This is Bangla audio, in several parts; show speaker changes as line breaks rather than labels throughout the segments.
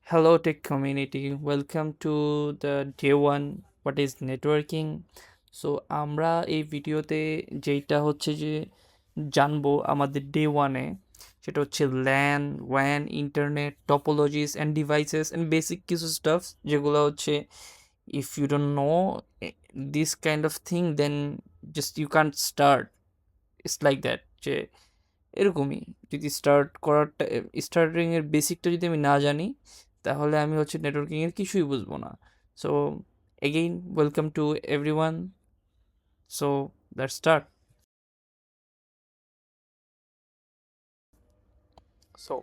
Hello, tech community. Welcome to the day one. What is networking? So আমরা এই ভিডিওতে যেটা হচ্ছে যে জানবো আমাদের ডে ওয়ানে সেটা হচ্ছে LAN one internet topologies and devices and basic কিছু স্টাফ যেগুলো হচ্ছে if you don't know this kind of thing then just you can't start it's like that যে এরকমই যদি স্টার্টিং এর বেসিকটা যদি আমি না জানি তাহলে আমি হচ্ছে নেটওয়ার্কিং এর কিছুই বুঝবো না। So again welcome to everyone. So that's start. So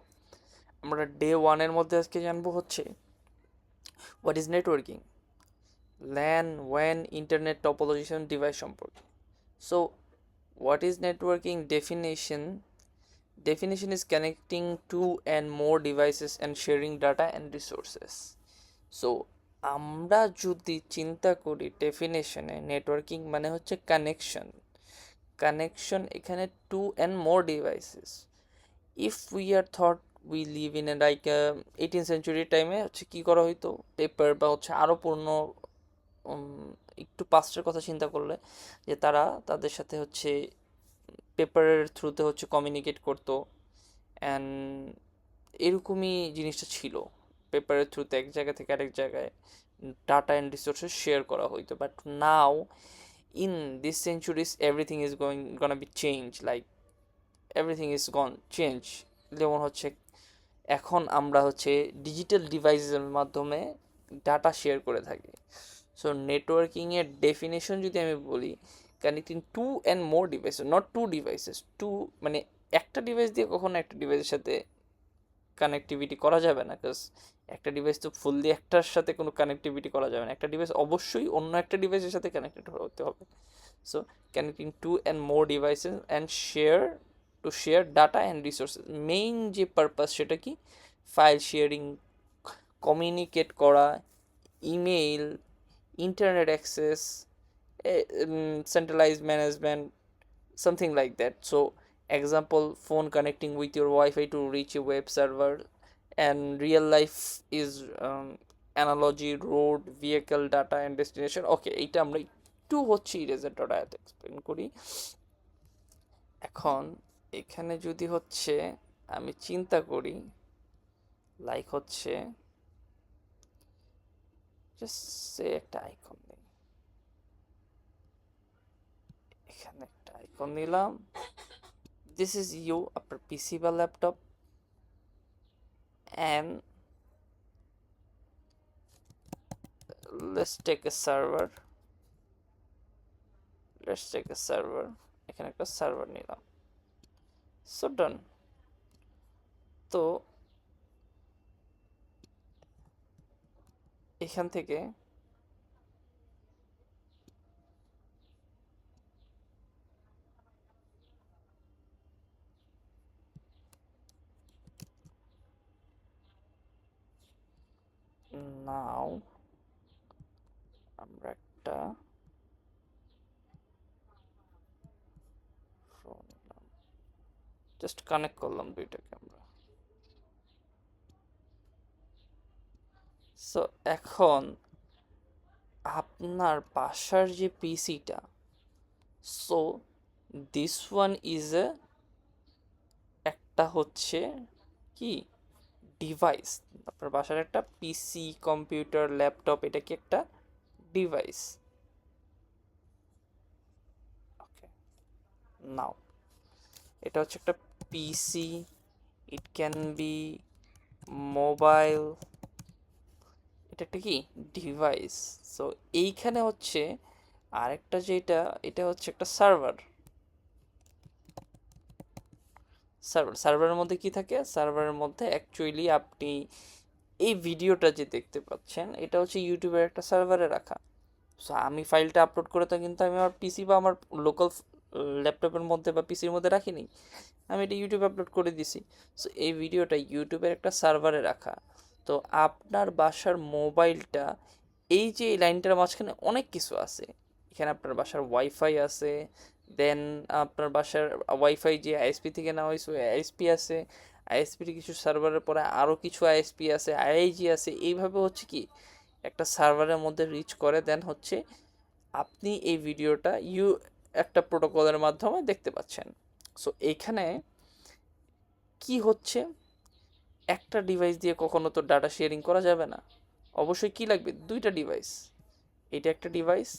আমরা ডে ওয়ানের মধ্যে আজকে জানবো হচ্ছে what is networking, LAN one internet topologies device সম্পর্কে। So what is networking definition is connecting two and more devices and sharing data and resources. So আমরা যদি চিন্তা করি ডেফিনেশনে নেটওয়ার্কিং মানে হচ্ছে কানেকশন এখানে two and more devices. If we are thought we live in a like 18th century টাইমে হচ্ছে কী করা হইতো, পেপার বা হচ্ছে আরও পুরনো একটু পাস্টের কথা চিন্তা করলে যে তারা তাদের সাথে হচ্ছে পেপারের থ্রুতে হচ্ছে কমিউনিকেট করতো অ্যান্ড এরকমই জিনিসটা ছিল। পেপারের থ্রুতে এক জায়গা থেকে আরেক জায়গায় ডাটা অ্যান্ড রিসোর্সেস শেয়ার করা হইতো, but now in this centuries everything is গনা be change, like everything is gone change. যেমন হচ্ছে এখন আমরা হচ্ছে ডিজিটাল ডিভাইসের মাধ্যমে ডাটা শেয়ার করে থাকি। সো নেটওয়ার্কিংয়ের ডেফিনেশন যদি আমি বলি, connecting two and more devices, not two devices, two মানে একটা ডিভাইস দিয়ে কখনো একটা ডিভাইসের সাথে কানেক্টিভিটি করা যাবে না, বিকজ একটা ডিভাইস তো ফুললি একটার সাথে কোনো কানেক্টিভিটি করা যাবে না। একটা ডিভাইস অবশ্যই অন্য একটা ডিভাইসের সাথে কানেক্টেড হতে হবে। So connecting two and more devices and share data and resources. Main যে পারপাস সেটা কি, ফাইল শেয়ারিং, কমিউনিকেট করা, email, internet access, centralized management, something like that. So example, phone connecting with your wi-fi to reach a web server, and real life is analogy, road, vehicle, data and destination. Okay, এইটা আমরা একটু হচ্ছে ইরেজার ডটা এক্সপ্লেন করি। এখন এখানে যদি হচ্ছে আমি চিন্তা করি, লাইক হচ্ছে জাস্ট সে একটা আইকন নেই, এখানে একটা আইকন নিলাম। দিস ইজ ইউ আপনার পিসি বা laptop, and let's take a server, এখানে একটা সার্ভার নিলাম। সো ডান। তো এখান থেকে নাও আমরা একটা জাস্ট কানেক্ট করলাম দুইটাকে আমরা। সো এখন আপনার বাসার যে পিসিটা, so this one is a একটা হচ্ছে কি ডিভাইস। আপনার বাসার একটা পিসি, কম্পিউটার, ল্যাপটপ, এটা কি একটা ডিভাইস। ওকে, নাও এটা হচ্ছে একটা পিসি, ইট ক্যান বি মোবাইল, এটা একটা কি ডিভাইস। সো এইখানে হচ্ছে আরেকটা যেটা, এটা হচ্ছে একটা সার্ভারের মধ্যে কি থাকে, সার্ভারের মধ্যে অ্যাকচুয়ালি আপনি এই ভিডিওটা যে দেখতে পাচ্ছেন এটা হচ্ছে ইউটিউবের একটা সার্ভারে রাখা। সো আমি ফাইলটা আপলোড করে তো কিন্তু আমি আমার পিসি বা আমার লোকাল ল্যাপটপের মধ্যে বা পিসির মধ্যে রাখিনি, আমি এটা ইউটিউবে আপলোড করে দিছি। সো এই ভিডিওটা ইউটিউবের একটা সার্ভারে রাখা। তো আপনার বাসার মোবাইলটা, এই যে এই লাইনটার মাঝখানে অনেক কিছু আছে। এখানে আপনার বাসার ওয়াইফাই আছে, দেন আপনার বাসার ওয়াইফাই যে আইএসপি থেকে নেওয়া হয়েছে ওই আইএসপি আছে, আইএসপির কিছু সার্ভারের পরে আরও কিছু আইএসপি আছে, আইআইজি আছে, এইভাবে হচ্ছে কি একটা সার্ভারের মধ্যে রিচ করে। দেন হচ্ছে আপনি এই ভিডিওটা একটা প্রোটোকলের মাধ্যমে দেখতে পাচ্ছেন। সো এইখানে কি হচ্ছে, একটা ডিভাইস দিয়ে কখনো তো ডাটা শেয়ারিং করা যাবে না, অবশ্যই কি লাগবে, দুইটা ডিভাইস। এটা একটা ডিভাইস,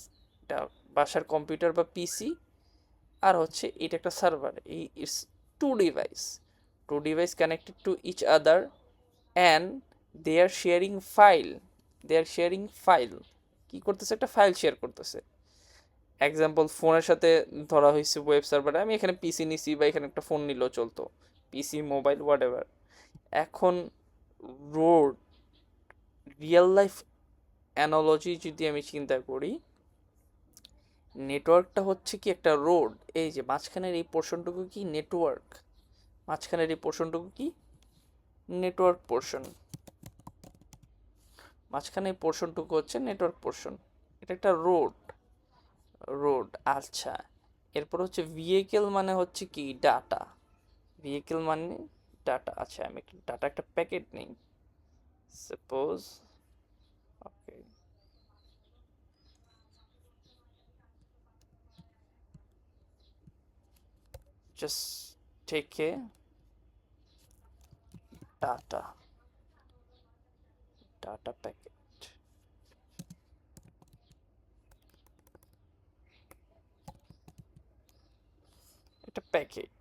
এটা বাসার কম্পিউটার বা পিসি, আর হচ্ছে এটা একটা সার্ভার। এই it's two device connected to each other and they are sharing file. কি করতেছে, একটা ফাইল শেয়ার করতেছে। এক্সাম্পল, ফোনের সাথে ধরা হয়েছে ওয়েব সার্ভারে, আমি এখানে পিসি নিছি বা এখানে একটা ফোন নিলেও চলতো, পিসি মোবাইল হোয়াট এভার। এখন রোড রিয়েল লাইফ অ্যানোলজি যদি আমি চিন্তা করি, নেটওয়ার্কটা হচ্ছে কি একটা রোড। এই যে মাঝখানের এই পোর্শনটুকু কি নেটওয়ার্ক, মাঝখানের এই পোর্শনটুকু কি নেটওয়ার্ক পোর্শন, মাঝখানে এই পোর্শনটুকু হচ্ছে নেটওয়ার্ক পোর্শন। এটা একটা রোড। আচ্ছা, এরপর হচ্ছে ভেহিকেল মানে হচ্ছে কি ডাটা, ভেহিকেল মানে ডাটা। আচ্ছা, আমি ডাটা একটা প্যাকেট নেই, suppose, okay, just take a data packet. এটা প্যাকেট।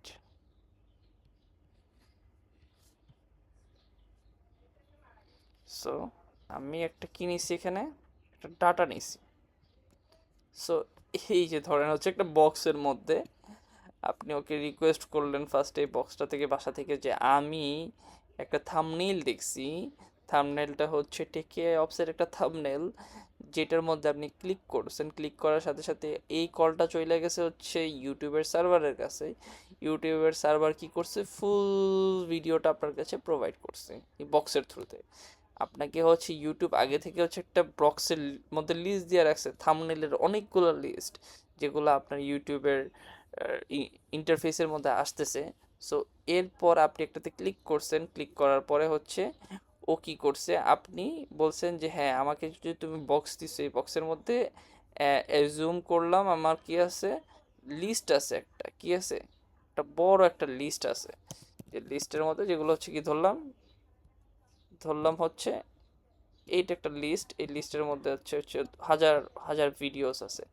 সো আমি একটা কি নিছি, এখানে একটা ডাটা নিছি। সো এই যে ধরেন হচ্ছে একটা বক্সের মধ্যে আপনি ওকে রিকোয়েস্ট করলেন ফার্স্টে এই বক্সটা থেকে, বাসা থেকে, যে আমি একটা থাম্বনেইল দেখছি, থাম্বনেইলটা হচ্ছে টেকে অপসের একটা থাম্বনেইল, যেটার মধ্যে আপনি ক্লিক করছেন, ক্লিক করার সাথে সাথে এই কলটা চলে গেছে হচ্ছে ইউটিউবের সার্ভারের কাছে। ইউটিউবের সার্ভার কি করছে, ফুল ভিডিওটা আপনার কাছে প্রোভাইড করছে এই বক্সের থ্রুতে। আপনাকে হচ্ছে ইউটিউব আগে থেকে হচ্ছে একটা বক্সের মধ্যে লিস্ট দিয়ে রাখছে, থাম্বনেইলের অনেকগুলো লিস্ট, যেগুলো আপনার ইউটিউবের ইন্টারফেসের মধ্যে আসতেছে। সো এরপর আপনি একটাতে ক্লিক করছেন, ক্লিক করার পরে হচ্ছে ও কি করছে, আপনি বলছেন যে হ্যাঁ আমাকে যদি তুমি বক্স দিছো, এই বক্সের মধ্যে জুম করলাম, আমার কি আছে, লিস্ট আছে, একটা কি আছে, একটা বড় একটা লিস্ট আছে। যে লিস্টের মধ্যে যেগুলো হচ্ছে কি ধরলাম হচ্ছে এইটা একটা লিস্ট, এই লিস্টের মধ্যে হচ্ছে হচ্ছে হাজার হাজার ভিডিওস আছে।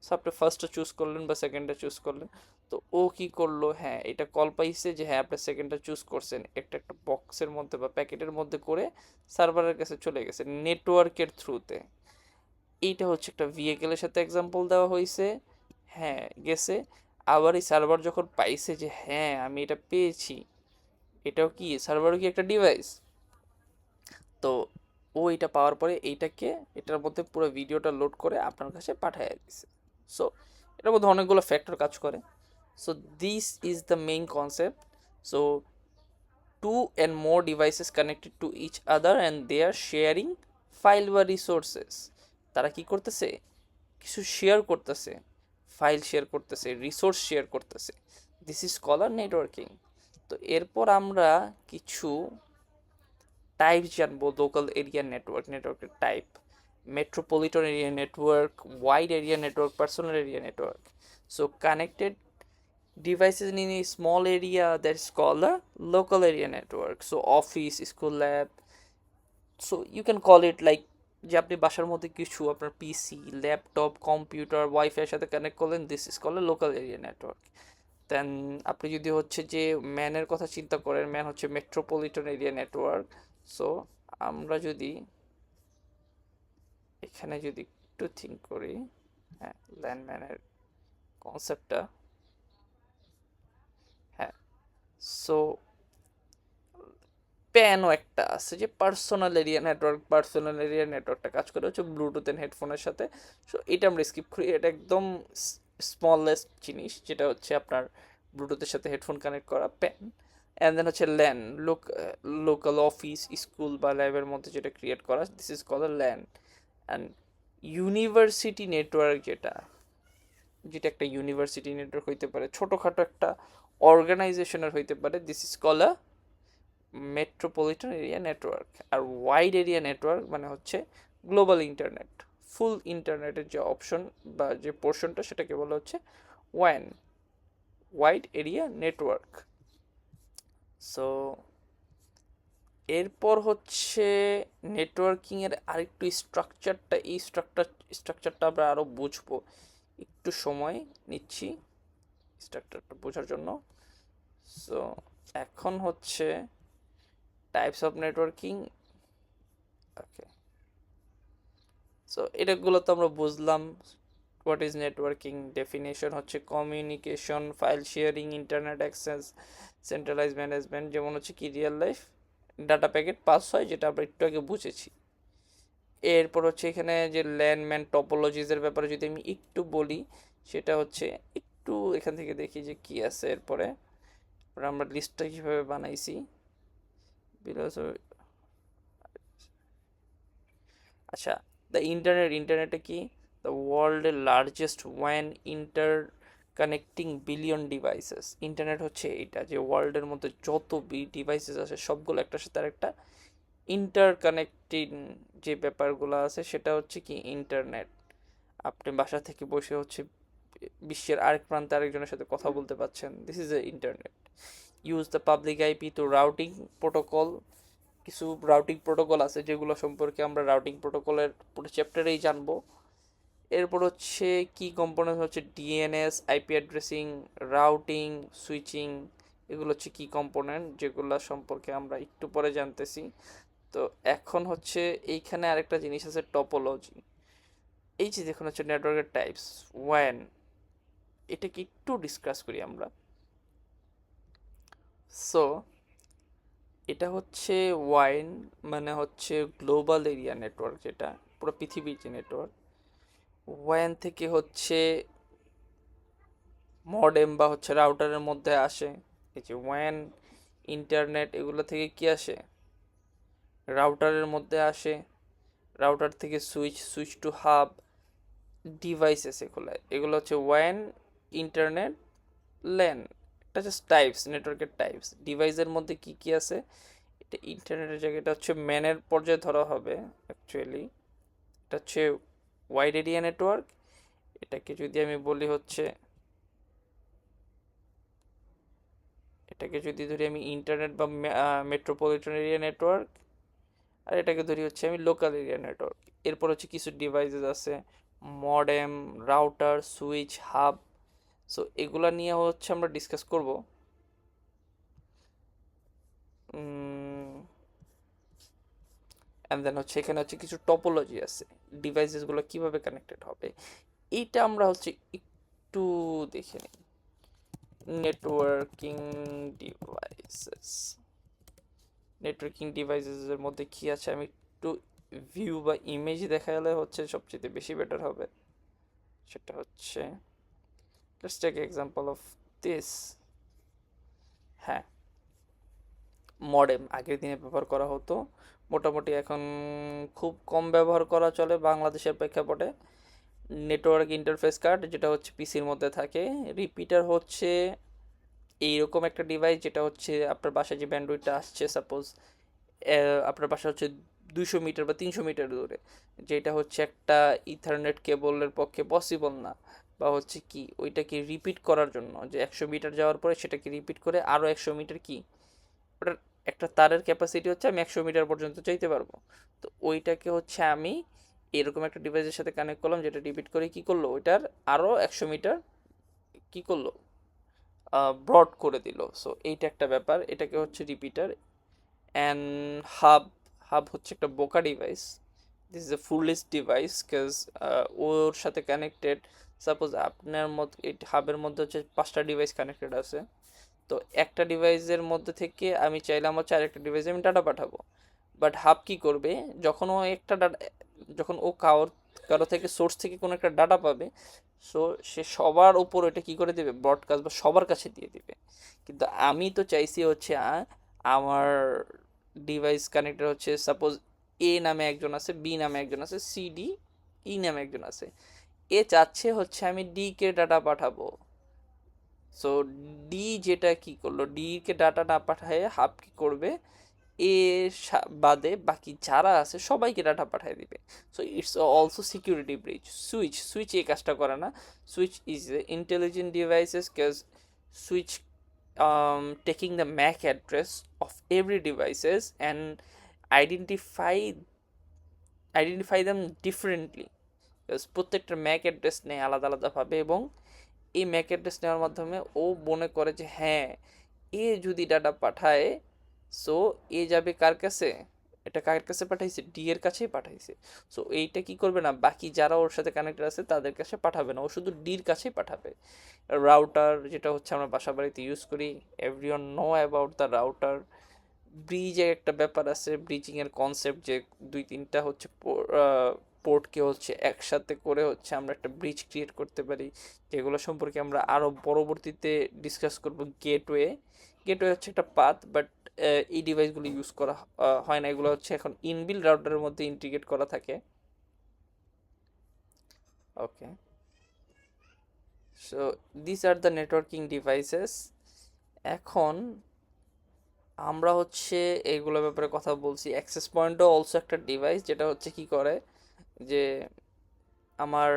সো আপনি ফার্স্টটা চুজ করলেন বা সেকেন্ডটা চুজ করলেন, তো ও কি করলো, হ্যাঁ এটা কল পাইছে যে হ্যাঁ আপনি সেকেন্ডটা চুজ করছেন, একটা একটা বক্সের মধ্যে বা প্যাকেটের মধ্যে করে সার্ভারের কাছে চলে গেছে নেটওয়ার্কের থ্রুতে। এইটা হচ্ছে একটা ভেহিকেলের সাথে এক্সাম্পল দেওয়া হয়েছে, হ্যাঁ গেছে। আবার এই সার্ভার যখন পাইছে যে হ্যাঁ আমি এটা পেয়েছি, এটাও কি সার্ভারও কি একটা ডিভাইস, তো ও এটা পাওয়ার পরে এইটাকে এটার মধ্যে পুরো ভিডিওটা লোড করে আপনার কাছে পাঠিয়ে দিছে। সো এটার মধ্যে অনেকগুলো ফ্যাক্টর কাজ করে। So this is the main concept. So two and more devices connected to each other and they are sharing file বা রিসোর্সেস। তারা কি করতেছে, কিছু শেয়ার করতেছে, ফাইল শেয়ার করতেছে, রিসোর্স শেয়ার করতেছে। This is call are networking. তো এরপর আমরা কিছু টাইপ জানবো, লোকাল এরিয়া নেটওয়ার্ক, নেটওয়ার্কের type, metropolitan area network, wide area network, personal area network. So connected devices in a small area, that's called a local area network. So office, school, lab, so you can call it like যে আপনি বাসার মধ্যে কিছু আপনার পিসি, ল্যাপটপ, কম্পিউটার, ওয়াইফাইয়ের সাথে কানেক্ট করলেন, this is called local area network. Then আপনি যদি হচ্ছে যে ম্যানের কথা চিন্তা করেন, ম্যান হচ্ছে মেট্রোপলিটন এরিয়া নেটওয়ার্ক। সো আমরা যদি এখানে যদি একটু থিঙ্ক করি, হ্যাঁ ল্যান্ডম্যানের কনসেপ্টটা, হ্যাঁ, সো প্যানও একটা আছে যে পার্সোনাল এরিয়া নেটওয়ার্কটা কাজ করে হচ্ছে ব্লুটুথ এন্ড হেডফোনের সাথে। সো এটা আমরা স্কিপ করি, এটা একদম স্মলেস্ট জিনিস, যেটা হচ্ছে আপনার ব্লুটুথের সাথে হেডফোন কানেক্ট করা প্যান। অ্যান্ড দেন হচ্ছে ল্যান, লোকাল অফিস, স্কুল বা ল্যাবের মধ্যে যেটা ক্রিয়েট করা, this is call LAN. And university network, যেটা যেটা একটা ইউনিভার্সিটি নেটওয়ার্ক হইতে পারে, ছোটোখাটো একটা অর্গানাইজেশনের হইতে পারে, this is call a metropolitan area network. আর ওয়াইড এরিয়া নেটওয়ার্ক মানে হচ্ছে গ্লোবাল ইন্টারনেট। ফুল ইন্টারনেটের যে অপশন বা যে পোর্শনটা সেটাকে বলা হচ্ছে one, wide area network. So এরপর হচ্ছে নেটওয়ার্কিংয়ের আরেকটু স্ট্রাকচারটা, এই স্ট্রাকচারটা আমরা আরও বুঝবো, একটু সময় নিচ্ছি স্ট্রাকচারটা বোঝার জন্য। সো এখন হচ্ছে types of networking. Okay, so এটাগুলো তো আমরা বুঝলাম। What is networking? ডেফিনেশন হচ্ছে communication, file sharing, internet access, centralize management, যেমন হচ্ছে কি real life data packet pass হয়, যেটা আমরা একটু আগে বুঝেছি। এরপর হচ্ছে এখানে যে ল্যান্ডম্যান টপোলজিসের ব্যাপারে যদি আমি একটু বলি, সেটা হচ্ছে একটু এখান থেকে দেখি যে কি আছে এরপরে। আমরা লিস্টটা কীভাবে বানাইছি। আচ্ছা, ইন্টারনেটে কি? দ্য ওয়ার্ল্ডের largest one inter connecting billion devices. Internet হচ্ছে এটা, যে ওয়ার্ল্ডের মধ্যে যত ডিভাইসেস আছে সবগুলো একটার সাথে আরেকটা ইন্টার কানেক্টিং যে ব্যাপারগুলো আছে সেটা হচ্ছে কি ইন্টারনেট। আপনি বাসা থেকে বসে হচ্ছে বিশ্বের আরেক প্রান্তে আরেকজনের সাথে কথা বলতে পারছেন, this is a internet. Use the public IP to routing protocol. কিছু রাউটিং প্রোটোকল আছে যেগুলো সম্পর্কে আমরা রাউটিং প্রোটোকলের পুরো চ্যাপ্টারেই জানবো। এরপর হচ্ছে কি কম্পোনেন্ট হচ্ছে DNS, IP addressing, routing, switching, এগুলো হচ্ছে কি কম্পোনেন্ট যেগুলো সম্পর্কে আমরা একটু পরে জানতেছি। তো এখন হচ্ছে এইখানে আরেকটা জিনিস আছে টপোলজি। এই যে দেখুন হচ্ছে নেটওয়ার্কের টাইপস ওয়ান, এটাকে একটু ডিসকাস করি আমরা। সো এটা হচ্ছে ওয়াইন মানে হচ্ছে গ্লোবাল এরিয়া নেটওয়ার্ক, যেটা পুরো পৃথিবীর যে নেটওয়ার্ক। ওয়ান থেকে হচ্ছে মডেম বা হচ্ছে রাউটারের মধ্যে আসে, এই যে ওয়ান ইন্টারনেট এগুলো থেকে কি আসে, রাউটারের মধ্যে আসে। রাউটার থেকে সুইচ টু হাব ডিভাইসেস, এগুলো হচ্ছে ওয়ান ইন্টারনেট ল্যান। এটা জাস্ট টাইপস, নেটওয়ার্কের টাইপস। ডিভাইসের মধ্যে কি কি আছে, এটা ইন্টারনেটের জায়গায় এটা হচ্ছে ম্যানের পর্যায়ে ধরা হবে অ্যাকচুয়ালি। এটা হচ্ছে ওয়াইড এরিয়া নেটওয়ার্ক। এটাকে যদি আমি বলি হচ্ছে, এটাকে যদি ধরি আমি ইন্টারনেট বা মেট্রোপলিটন এরিয়া নেটওয়ার্ক, আর এটাকে ধরি হচ্ছে আমি লোকাল এরিয়া নেটওয়ার্ক। এরপর হচ্ছে কিছু ডিভাইসেস আছে, modem, router, switch, hub. So এগুলা নিয়ে হচ্ছে আমরা ডিসকাস করব। অ্যান্ড দেন হচ্ছে এখানে হচ্ছে কিছু টপোলজি আছে, ডিভাইসেসগুলো কিভাবে কানেক্টেড হবে, এইটা আমরা হচ্ছে একটু দেখে নিই। নেটওয়ার্কিং ডিভাইসেস, নেটওয়ার্কিং ডিভাইসেসের মধ্যে কি আছে আমি একটু ভিউ বা ইমেজ দেখালে হচ্ছে সবচেয়ে বেশি বেটার হবে। সেটা হচ্ছে, let's take example of this. হ্যাঁ, মডেম আগের দিনে ব্যবহার করা হতো, মোটামুটি এখন খুব কম ব্যবহার করা চলে বাংলাদেশের প্রেক্ষাপটে। নেটওয়ার্ক ইন্টারফেস কার্ড, যেটা হচ্ছে পিসির মধ্যে থাকে। রিপিটার হচ্ছে এইরকম একটা ডিভাইস, যেটা হচ্ছে আপনার বাসায় যে ব্যান্ডউইথটা আসছে, সাপোজ আপনার বাসা হচ্ছে 200 মিটার বা 300 মিটার দূরে, যেটা হচ্ছে একটা ইথারনেট কেবলের পক্ষে পসিবল না, বা হচ্ছে কি ওইটাকে রিপিট করার জন্য যে 100 মিটার যাওয়ার পরে সেটাকে রিপিট করে আরও 100 মিটার কি, ওটার একটা তারের ক্যাপাসিটি হচ্ছে আমি 100 মিটার পর্যন্ত চাইতে পারবো। তো ওইটাকে হচ্ছে আমি এরকম একটা ডিভাইসের সাথে কানেক্ট করলাম, যেটা রিপিট করে কি করলো, ওইটার আরও 100 মিটার কি করলো, ব্রড করে দিল। সো এইটা একটা ব্যাপার, এটাকে হচ্ছে রিপিটার। অ্যান্ড হাব, হাব হচ্ছে একটা বোকা ডিভাইস। দিস ইজ এ ফুললেস ডিভাইস কাজ ওর সাথে কানেক্টেড, সাপোজ আপনার মধ্যে এই হাবের মধ্যে হচ্ছে 5টা ডিভাইস কানেক্টেড আছে। তো একটা ডিভাইসের মধ্যে থেকে আমি চাইলাম হচ্ছে আরেকটা ডিভাইসে আমি ডাটা পাঠাবো, বাট হাব কি করবে, যখন ও একটা ডাটা, যখন ও কারো থেকে সোর্স থেকে কোনো একটা ডাটা পাবে, সো সে সবার উপর এটা কি করে দেবে, ব্রডকাস্ট বা সবার কাছে দিয়ে দিবে। কিন্তু আমি তো চাইছি হচ্ছে আমার ডিভাইস কানেক্টেড হচ্ছে সাপোজ এ নামে একজন আছে, বি নামে একজন আছে, সি ডি ই নামে একজন আছে। এ চাচ্ছে হচ্ছে আমি ডি কে ডাটা পাঠাবো। সো ডি যেটা কি করলো, ডি কে ডাটা না পাঠায় হাব কি করবে, এ বাদে বাকি যারা আছে সবাইকে ডাটা পাঠিয়ে দিবে। So it's also security breach. Switch এই কাজটা করে না। Switch is intelligent devices, cage switch taking the MAC address of every devices and identify them differently, প্রত্যেকটা ম্যাক অ্যাড্রেস নেয় আলাদা আলাদাভাবে, এবং এই ম্যাক অ্যাড্রেস নেওয়ার মাধ্যমে ও মনে করে যে হ্যাঁ, এ যদি ডাটা পাঠায়, সো এ যাবে কার কাছে, এটা কার কাছে পাঠাইছে, ডি এর কাছেই পাঠাইছে। সো এইটা কি করবে না, বাকি যারা ওর সাথে কানেক্টেড আছে তাদের কাছে পাঠাবে না, ও শুধু ডির কাছেই পাঠাবে। রাউটার যেটা হচ্ছে আমরা বাসা বাড়িতে ইউজ করি, everyone know about the router. ব্রিজের একটা ব্যাপার আছে, ব্রিজিংয়ের কনসেপ্ট, যে দুই তিনটা হচ্ছে পোর্টকে হচ্ছে একসাথে করে হচ্ছে আমরা একটা ব্রিজ ক্রিয়েট করতে পারি, যেগুলো সম্পর্কে আমরা আরও পরবর্তীতে ডিসকাস করব। গেটওয়ে হচ্ছে একটা পাথ, বাট এই ডিভাইসগুলো ইউজ করা হয় না, এগুলো হচ্ছে এখন ইনবিল্ড রাউটারের মধ্যে ইন্টিগ্রেট করা থাকে। Okay, so this are the networking devices. এখন আমরা হচ্ছে এইগুলোর ব্যাপারে কথা বলছি। অ্যাক্সেস পয়েন্টও অলসো একটা ডিভাইস, যেটা হচ্ছে কি করে যে আমার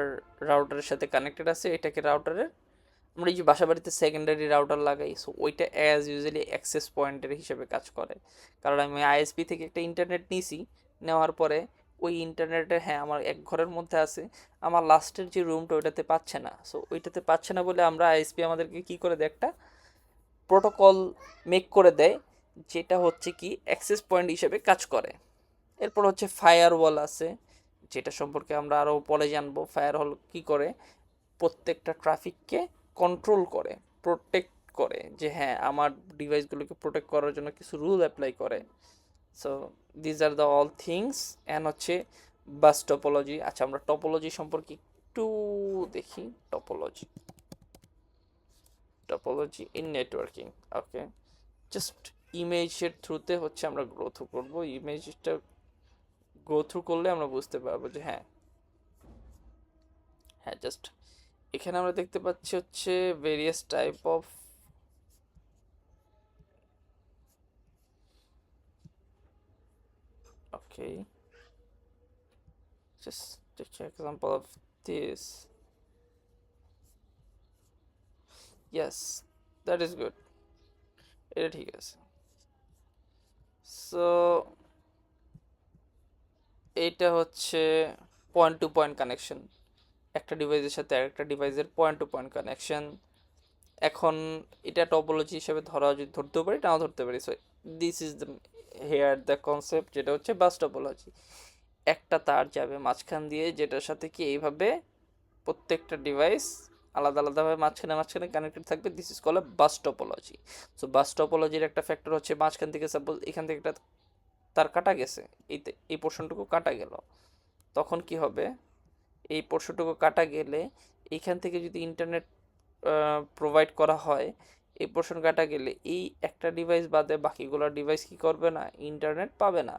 রাউটারের সাথে কানেক্টেড আছে, এটাকে রাউটারের আমরা এই যে বাসা বাড়িতে সেকেন্ডারি রাউটার লাগাই, সো ওইটা অ্যাজ ইউজুয়ালি অ্যাক্সেস পয়েন্টের হিসেবে কাজ করে। কারণ আমি আইএসপি থেকে একটা ইন্টারনেট নিয়েছি, নেওয়ার পরে ওই ইন্টারনেটে হ্যাঁ আমার এক ঘরের মধ্যে আছে, আমার লাস্টের যে রুমটা ওইটাতে পাচ্ছে না। সো ওইটাতে পাচ্ছে না বলে আমরা আইএসপি আমাদেরকে কী করে দেয়, একটা প্রোটোকল মেক করে দেয়, যেটা হচ্ছে কি অ্যাক্সেস পয়েন্ট হিসেবে কাজ করে। এরপর হচ্ছে ফায়ারওয়াল আছে, যেটা সম্পর্কে আমরা আরও পরে জানবো। ফায়ারওয়াল কি করে, প্রত্যেকটা ট্রাফিককে কন্ট্রোল করে, প্রোটেক্ট করে, যে হ্যাঁ আমার ডিভাইসগুলোকে প্রোটেক্ট করার জন্য কিছু রুল অ্যাপ্লাই করে। So these are the all things. And হচ্ছে বাস টপোলজি। আচ্ছা, আমরা টপোলজি সম্পর্কে একটু দেখি। Topology in networking. Okay, just ইমেজের থ্রুতে হচ্ছে আমরা গ্রো থ্রু করবো। ইমেজটা গ্রো থ্রু করলে আমরা বুঝতে পারবো যে হ্যাঁ হ্যাঁ জাস্ট এখানে আমরা দেখতে পাচ্ছি হচ্ছে various type of, okay, just take an example of this. Yes, that is good, এটা ঠিক আছে। সো এইটা হচ্ছে পয়েন্ট টু পয়েন্ট কানেকশন, একটা ডিভাইসের সাথে আরেকটা ডিভাইসের পয়েন্ট টু পয়েন্ট কানেকশন। এখন এটা টপোলজি হিসেবে ধরতেও পারি, নাও ধরতে পারি। So this is the here the concept, যেটা হচ্ছে বাস টপোলজি। একটা তার যাবে মাঝখান দিয়ে, যেটার সাথে কি এইভাবে প্রত্যেকটা ডিভাইস আলাদা আলাদাভাবে মাঝখানে মাঝখানে কানেক্টেড থাকবে। This is call a bus topology. So bus টপোলজির একটা ফ্যাক্টর হচ্ছে মাঝখান থেকে সাপোজ এখান থেকে একটা তার কাটা গেছে, এই পোর্শনটুকু কাটা গেল, তখন কি হবে, এই পোর্শনটুকু কাটা গেলে এইখান থেকে যদি ইন্টারনেট প্রোভাইড করা হয়, এই পোর্শন কাটা গেলে এই একটা ডিভাইস বাদে বাকিগুলো ডিভাইস কি করবে না, ইন্টারনেট পাবে না।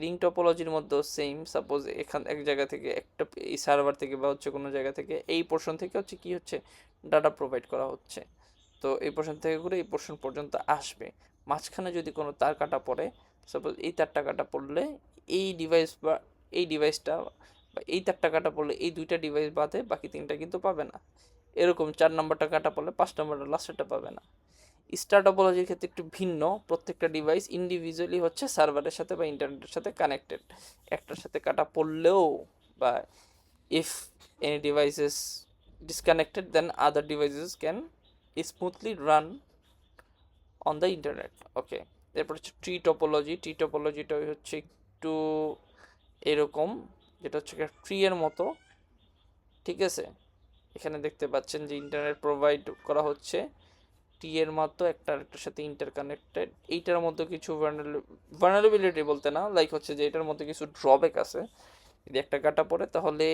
রিং টপোলজির মধ্যেও সেম। সাপোজ এখান এক জায়গা থেকে একটা এই সার্ভার থেকে বা হচ্ছে কোনো জায়গা থেকে এই পোর্শন থেকে হচ্ছে কি হচ্ছে ডাটা প্রোভাইড করা হচ্ছে, তো এই পোর্শন থেকে ঘুরে এই পোর্শন পর্যন্ত আসবে। মাঝখানে যদি কোনো তার কাটা পড়ে, সাপোজ এই তারটা কাটা পড়লে এই ডিভাইস বা এই ডিভাইসটা বা এই তারটা কাটা পড়লে এই দুইটা ডিভাইস বাদে বাকি তিনটা কিন্তু পাবে না। এরকম 4 নম্বরটা কাটা পড়লে 5 নম্বরটা লাস্টেরটা পাবে না। স্টার টপোলজির ক্ষেত্রে একটু ভিন্ন, প্রত্যেকটা ডিভাইস ইন্ডিভিজুয়ালি হচ্ছে সার্ভারের সাথে বা ইন্টারনেটের সাথে কানেক্টেড। একটার সাথে কাটা পড়লেও বা if any devices disconnected, then other devices can smoothly run on the internet. Okay, এরপর হচ্ছে ট্রি টপোলজিটা হচ্ছে একটু এরকম, যেটা হচ্ছে ট্রি এর মতো, ঠিক আছে। এখানে দেখতে পাচ্ছেন যে ইন্টারনেট প্রোভাইড করা হচ্ছে টি এর মতো, একটা আরেকটার সাথে ইন্টারকানেক্টেড। এইটার মধ্যে কিছু ভার্নারেবিলিটি বলতে না, লাইক হচ্ছে যে এটার মধ্যে কিছু ড্রব্যাক আছে। যদি একটা কাটা পড়ে তাহলে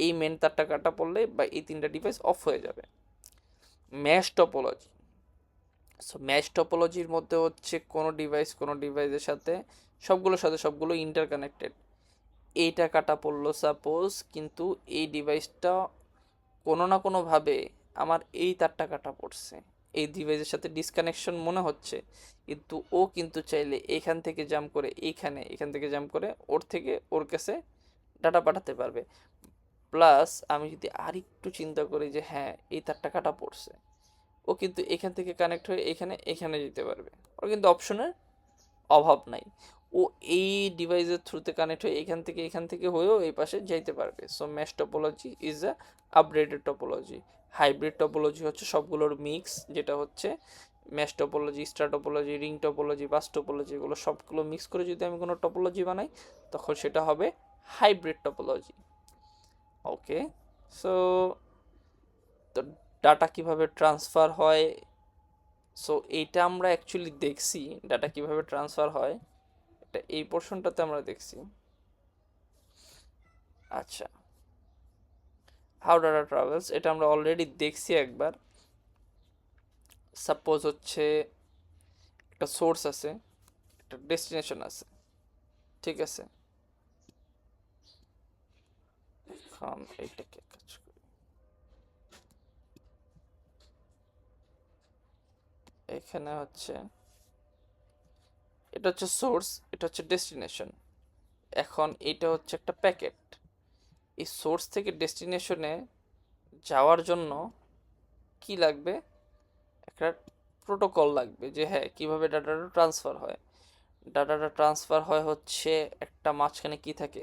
এই মেন তারটা কাটা পড়লে বা এই তিনটা ডিভাইস অফ হয়ে যাবে। Mash topology. সো ম্যাশ টপোলজির মধ্যে হচ্ছে কোনো ডিভাইসের সাথে সবগুলোর সাথে সবগুলো ইন্টারকানেক্টেড। এইটা কাটা পড়লো সাপোজ, কিন্তু এই ডিভাইসটা কোনো না কোনোভাবে আমার এই তারটা কাটা পড়ছে, এই ডিভাইসের সাথে ডিসকানেকশন মনে হচ্ছে, কিন্তু ও কিন্তু চাইলে এখান থেকে জাম্প করে এখান থেকে জাম্প করে ওর থেকে ওর কাছে ডাটা পাঠাতে পারবে। প্লাস আমি যদি আরেকটু চিন্তা করি যে হ্যাঁ এই তারটা কাটা পড়ছে, ও কিন্তু এখান থেকে কানেক্ট হয়ে এখানে যেতে পারবে। ওর কিন্তু অপশনের অভাব নাই। ও এই ডিভাইসের থ্রুতে কানেক্ট হয়ে এখান থেকে হয়েও এই পাশে যাইতে পারবে। So mash topology is a upgraded topology. Hybrid topology হচ্ছে সবগুলোর মিক্স, যেটা হচ্ছে mash topology, star topology, ring topology, bus topology, এগুলো সবগুলো মিক্স করে যদি আমি কোনো টপোলজি বানাই তখন সেটা হবে হাইব্রিড টপোলজি। ওকে, সো তো ডাটা কিভাবে ট্রান্সফার হয়, সো এইটা আমরা অ্যাকচুয়ালি দেখছি ডাটা কিভাবে ট্রান্সফার হয়, এটা এই পোর্শনটাতে আমরা দেখছি। আচ্ছা, হাউ ডাটা ট্রাভেলস এটা আমরা অলরেডি দেখছি একবার। সাপোজ হচ্ছে একটা সোর্স আছে, একটা ডেস্টিনেশন আছে, ঠিক আছে। এখন এইটাকে কাজ করি, এখানে হচ্ছে এটা হচ্ছে সোর্স, এটা হচ্ছে ডেস্টিনেশন। এখন এটা হচ্ছে একটা প্যাকেট। এই সোর্স থেকে ডেস্টিনেশনে যাওয়ার জন্য কি লাগবে, একটা প্রোটোকল লাগবে যে হ্যাঁ কীভাবে ডাটাটা ট্রান্সফার হয়। ডাটাটা ট্রান্সফার হয় হচ্ছে একটা মাঝখানে কি থাকে,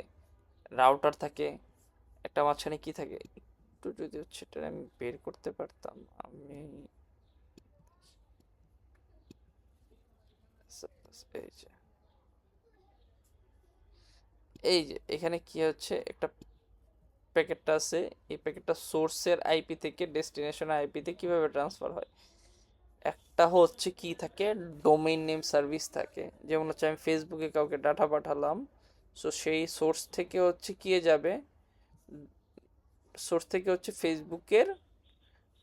রাউটার থাকে, একটা মাঝখানে কি থাকে, একটু যদি হচ্ছে এটা আমি বের করতে পারতাম আমি, এই যে এখানে কি হচ্ছে একটা প্যাকেটটা আছে, এই প্যাকেটটা সোর্সের আইপি থেকে ডেস্টিনেশনের আইপিতে কিভাবে ট্রান্সফার হয়। একটা হচ্ছে কি থাকে, ডোমেইন নেম সার্ভিস থাকে। যেমন হচ্ছে আমি ফেসবুকে কাউকে ডাটা পাঠালাম, সো সেই সোর্স থেকে হচ্ছে কি যাবে, সোর্স থেকে হচ্ছে ফেসবুকের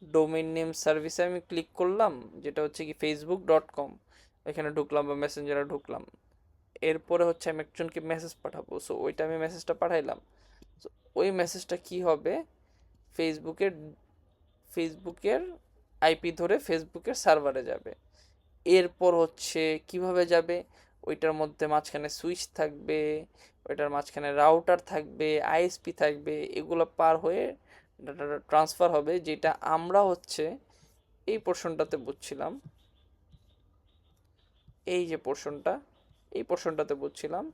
ডোমেইন নেম সার্ভিসে আমি ক্লিক করলাম, যেটা হচ্ছে কি facebook.com, এখানে ঢুকলাম বা মেসেঞ্জারে ঢুকলাম। এরপরে হচ্ছে আমি একজনকে মেসেজ পাঠাবো, সো ওইটা আমি মেসেজটা পাঠাইলাম। তো ওই মেসেজটা কি হবে, ফেসবুকের ফেসবুকের আইপি ধরে ফেসবুকের সার্ভারে যাবে। এরপর হচ্ছে কিভাবে যাবে, ওইটার মধ্যে মাঝখানে সুইচ থাকবে, ওইটার মাঝখানে রাউটার থাকবে, আইএসপি থাকবে, এগুলো পার হয়ে ডাটাটা ট্রান্সফার হবে, যেটা আমরা হচ্ছে এই পোর্শনটাতে বুঝছিলাম। এই যে পোর্শনটা, এই পোর্শনটাতে বুঝছিলাম,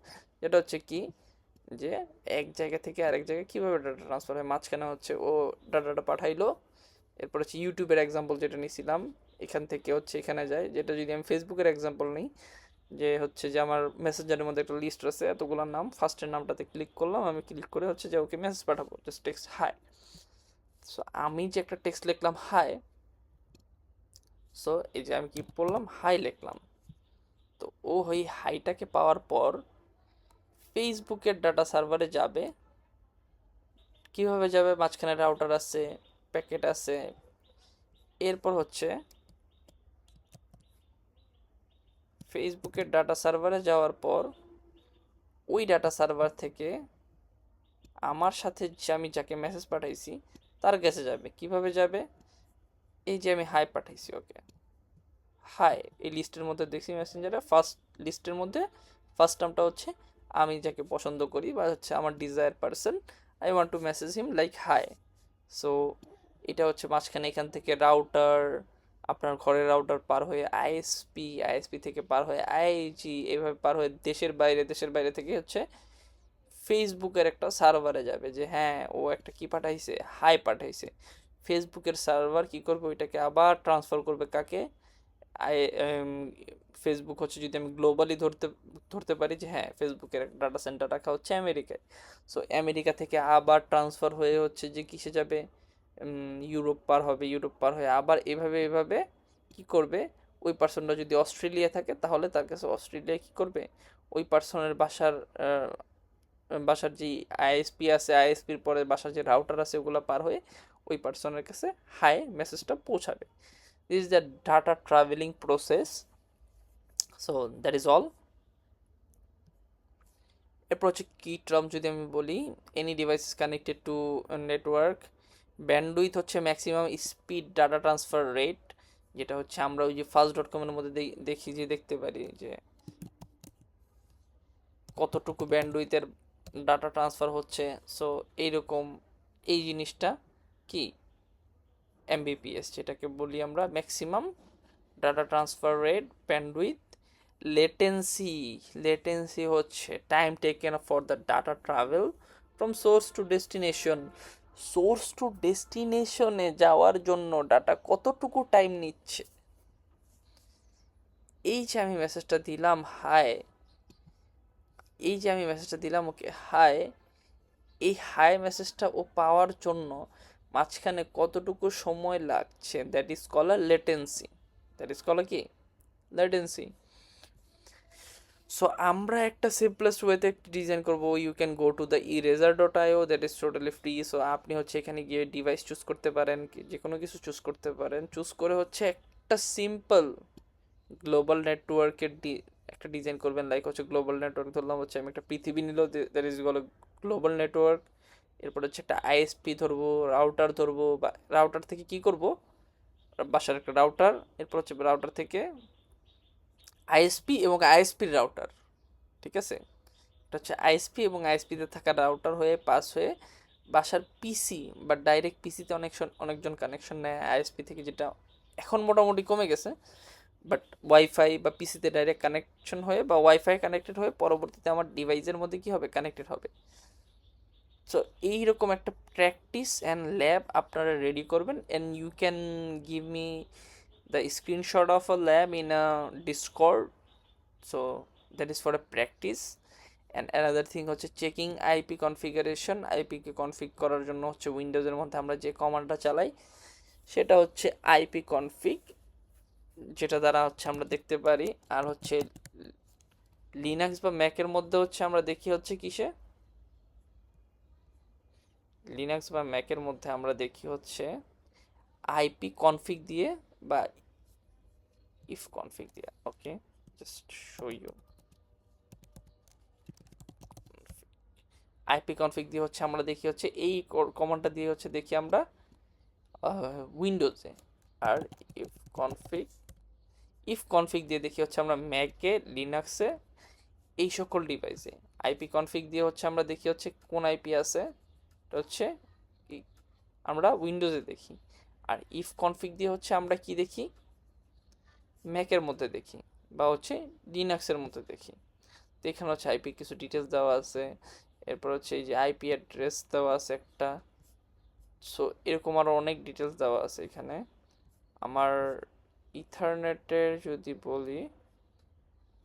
যেটা হচ্ছে কি যে এক জায়গা থেকে আরেক জায়গায় কীভাবে ডাটা ট্রান্সফার হয়। মাঝখানে হচ্ছে ও ডাটাটা পাঠাইলো, এরপর হচ্ছে ইউটিউবের এক্সাম্পল যেটা নিয়েছিলাম, এখান থেকে হচ্ছে এখানে যায়। যেটা যদি আমি ফেসবুকের এক্সাম্পল নিই, যে হচ্ছে যে আমার মেসেঞ্জারের মধ্যে একটা লিস্ট আছে এতগুলোর নাম, ফার্স্টের নামটাতে ক্লিক করলাম, আমি ক্লিক করে হচ্ছে যে ওকে মেসেজ পাঠাবো, জাস্ট টেক্সট হাই। সো আমি যে একটা টেক্সট লিখলাম হাই, সো এই যে আমি কি বললাম হাই লিখলাম, তো ও ওই হাইটাকে পাওয়ার পর ফেসবুকের ডাটা সার্ভারে যাবে। কিভাবে যাবে, মাঝখানে রাউটার আছে, প্যাকেট আছে। এরপর হচ্ছে ফেসবুকের ডাটা সার্ভারে যাওয়ার পর ওই ডাটা সার্ভার থেকে আমার সাথে যে আমি যাকে মেসেজ পাঠাইছি তার কাছে যাবে। কিভাবে যাবে, এই যে আমি হাই পাঠাইছি ওকে, হাই এই লিস্টের মধ্যে দেখছি মেসেঞ্জারে ফার্স্ট লিস্টের মধ্যে ফার্স্ট নামটা হচ্ছে আমি যাকে পছন্দ করি বা হচ্ছে আমার desire person, I want to message him like hi. So এটা হচ্ছে মাঝখানে এখান থেকে রাউটার, আপনার ঘরের রাউটার পার হয়ে আইএসপি, আইএসপি থেকে পার হয়ে আইজি, এভাবে পার হয়ে দেশের বাইরে থেকে হচ্ছে ফেসবুকের একটা সার্ভারে যাবে, যে হ্যাঁ ও একটা কি পাঠাইছে, হাই পাঠাইছে। ফেসবুকের সার্ভার কি করবে, ওইটাকে আবার ট্রান্সফার করবে কাকে, আই ফেসবুক হচ্ছে যদি আমি গ্লোবালি ধরতে পারি যে হ্যাঁ ফেসবুকের একটা ডাটা সেন্টার রাখা হচ্ছে আমেরিকায়, সো আমেরিকা থেকে আবার ট্রান্সফার হয়ে হচ্ছে যে কিসে যাবে, ইউরোপ পার হবে, ইউরোপ পার হয়ে আবার এভাবে কি করবে, ওই পার্সনটা যদি অস্ট্রেলিয়া থাকে তাহলে তার কাছে অস্ট্রেলিয়া কি করবে, ওই পার্সনের বাসার যে আইএসপি আছে, আইএসপির পরে বাসার যে রাউটার আছে ওগুলো পার হয়ে ওই পার্সনের কাছে হাই মেসেজটা পৌঁছাবে। This is the data traveling process. So that is all. এরপর হচ্ছে কি টার্ম যদি আমি বলি, any device is connected to network, bandwidth হচ্ছে maximum speed data transfer rate, যেটা হচ্ছে আমরা ওই যে fast.com এর মধ্যে দেখতে পারি যে কতটুকু ব্যান্ডউইথের ডাটা ট্রান্সফার হচ্ছে। সো এইরকম এই জিনিসটা কি এমবিপিএস, যেটাকে বলি আমরা maximum data transfer rate, bandwidth, latency. Latency হচ্ছে time taken for the data travel from source to destination. Source to ডেস্টিনেশনে যাওয়ার জন্য ডাটা কতটুকু টাইম নিচ্ছে। এই যে আমি মেসেজটা দিলাম হাই, এই যে আমি মেসেজটা দিলাম ওকে হাই, এই হাই মেসেজটা ও পাওয়ার জন্য মাঝখানে কতটুকু সময় লাগছে, that is call a latency. That is call কি লেটেন্সি। সো আমরা একটা সিম্পলেস্ট ওয়েতে একটা ডিজাইন করবো। You can go to the eraser.io, that is totally free. So আপনি হচ্ছে এখানে গিয়ে ডিভাইস চুজ করতে পারেন, যে কোনো কিছু চুজ করতে পারেন। চুজ করে হচ্ছে একটা সিম্পল গ্লোবাল নেটওয়ার্কের একটা ডিজাইন করবেন। লাইক হচ্ছে গ্লোবাল নেটওয়ার্ক ধরলাম, হচ্ছে আমি একটা পৃথিবী নিল, দ্যাট ইজ গ্লোবাল নেটওয়ার্ক। এরপর হচ্ছে একটা আইএসপি ধরবো, রাউটার ধরবো, বা রাউটার থেকে কি করব, বাসার একটা রাউটার। এরপর হচ্ছে রাউটার থেকে আইএসপি এবং আইএসপির রাউটার, ঠিক আছে। এটা হচ্ছে আইএসপি এবং আইএসপিতে থাকা রাউটার হয়ে পাস হয়ে বাসার পিসি বা ডাইরেক্ট পিসিতে অনেকজন কানেকশন নেয় আইএসপি থেকে, যেটা এখন মোটামুটি কমে গেছে। বাট ওয়াইফাই বা পিসিতে ডাইরেক্ট কানেকশন হয়ে বা ওয়াইফাই কানেক্টেড হয়ে পরবর্তীতে আমার ডিভাইসের মধ্যে কি হবে, কানেক্টেড হবে। সো এইরকম একটা প্র্যাকটিস অ্যান্ড ল্যাব আপনারা রেডি করবেন, and you can give me the screenshot of a lab in a Discord. So that is for a practice. And another thing হচ্ছে চেকিং আইপি কনফিগারেশন। আইপিকে কনফিগ করার জন্য হচ্ছে উইন্ডোজের মধ্যে আমরা যে কমান্ডটা চালাই সেটা হচ্ছে আইপি কনফিগ, যেটা দ্বারা হচ্ছে আমরা দেখতে পারি। আর হচ্ছে লিনাক্স বা ম্যাকের মধ্যে হচ্ছে আমরা দেখি হচ্ছে কিসে, লিনাক্স বা ম্যাকের মধ্যে আমরা দেখি হচ্ছে আইপি কনফিগ দিয়ে বা ইফ কনফিগ দিয়ে। Okay, just show you. IP config দিয়ে হচ্ছে আমরা দেখি হচ্ছে এই কমান্ডটা দিয়ে হচ্ছে দেখি আমরা উইন্ডোজে। আর ইফ কনফিগ, ইফ কনফিগ দিয়ে দেখি হচ্ছে আমরা ম্যাকে, লিনাক্সে, এই সকল ডিভাইসে। আইপি কনফিগ দিয়ে হচ্ছে আমরা দেখি হচ্ছে কোন আইপি আছে, এটা হচ্ছে আমরা উইন্ডোজে দেখি। আর ইফ কনফিগ দিয়ে হচ্ছে আমরা কি দেখি, ম্যাকের মধ্যে দেখি বা হচ্ছে লিনাক্সের মধ্যে দেখি। তো এখানে হচ্ছে আইপি কিছু ডিটেলস দেওয়া আছে, এরপর হচ্ছে এই যে আইপি অ্যাড্রেস দেওয়া আছে একটা। সো এরকম আরও অনেক ডিটেলস দেওয়া আছে এখানে। আমার ইথারনেটের যদি বলি,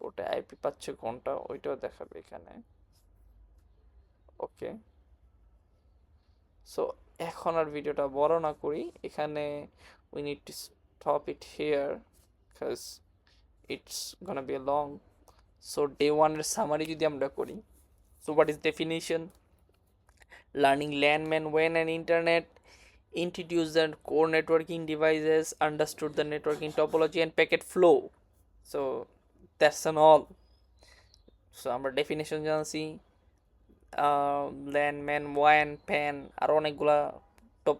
ওটা আইপি পাচ্ছে কোনটা ওইটাও দেখাবে এখানে। ওকে, সো এখন আর ভিডিওটা বড় না করি, এখানে we need to stop it here because it's gonna be long. So day ওয়ানের সামারি যদি আমরা করি, so what is definition? Learning LAN, MAN, WAN and internet, introduced the core networking devices, understood the networking topology and packet flow. So that's an all. So আমরা ডেফিনেশন জানছি, ল্যান, ম্যান, ওয়ান, প্যান, আরও অনেকগুলা টপ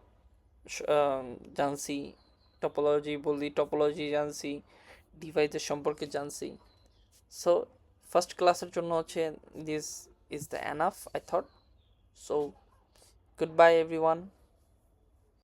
জানছি। টপোলজি বলি, টপোলজি জানছি, ডিভাইসের সম্পর্কে জানছি। সো ফার্স্ট ক্লাসের জন্য হচ্ছে this is the enough I thought. So goodbye everyone.